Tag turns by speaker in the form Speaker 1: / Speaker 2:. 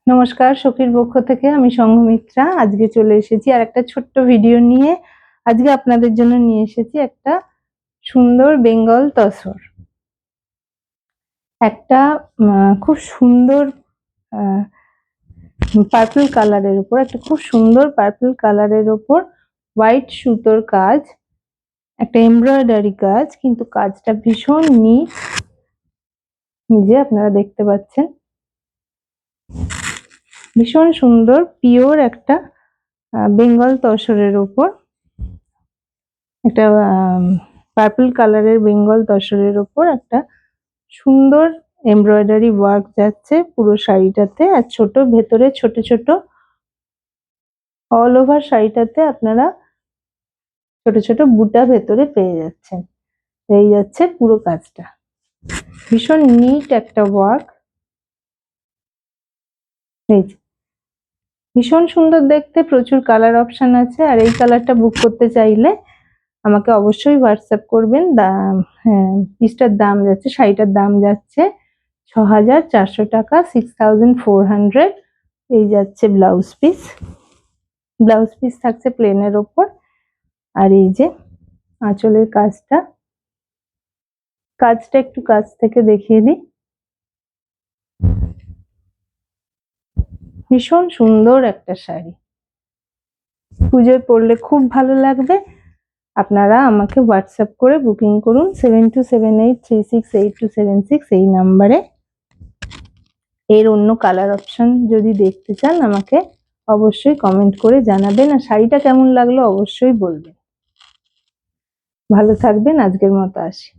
Speaker 1: নমস্কার, সখীর পক্ষ থেকে আমি সংঘমিত্রা। আজকে চলে এসেছি আর একটা ছোট্ট ভিডিও নিয়ে। আজকে আপনাদের জন্য নিয়ে এসেছি একটা সুন্দর বেঙ্গল তসর। একটা খুব সুন্দর পার্পল কালারের উপর, একটা খুব সুন্দর পার্পল কালারের উপর হোয়াইট সুতোর কাজ, একটা এমব্রয়ডারি কাজ, কিন্তু কাজটা ভীষণ নিট। নিজে আপনারা দেখতে পাচ্ছেন, ভীষণ সুন্দর পিওর একটা বেঙ্গল তসরের উপর, একটা পার্পল কালারের বেঙ্গল তসরের উপর একটা সুন্দর এমব্রয়ডারি ওয়ার্ক যাচ্ছে পুরো শাড়িটাতে। আর ছোট ভেতরে ছোট ছোট অল ওভার শাড়িটাতে আপনারা ছোট ছোট বুটা ভেতরে পেয়ে যাচ্ছেন। এই যাচ্ছে পুরো কাজটা, ভীষণ নিট একটা ওয়ার্ক। এই ভীষণ সুন্দর দেখতে, প্রচুর কালার অপশন আছে। আর এই কালারটা বুক করতে চাইলে আমাকে অবশ্যই হোয়াটসঅ্যাপ করবেন। হ্যাঁ, পিসটার দাম যাচ্ছে, শাড়িটার দাম যাচ্ছে ৬,৪০০ টাকা, 6,400। এই যাচ্ছে ব্লাউজ পিস। ব্লাউজ পিস থাকছে প্লেনের ওপর। আর এই যে আঁচলের কাজটা একটু কাছ থেকে দেখিয়ে দিই। ভীষণ সুন্দর একটা শাড়ি, পুজোয় পরলে খুব ভালো লাগবে। আপনারা আমাকে হোয়াটসঅ্যাপ করে বুকিং করুন 7278368276 এই নাম্বারে। এর অন্য কালার অপশন যদি দেখতে চান আমাকে অবশ্যই কমেন্ট করে জানাবেন। আর শাড়িটা কেমন লাগলো অবশ্যই বলবেন। ভালো থাকবেন, আজকের মতো আসি।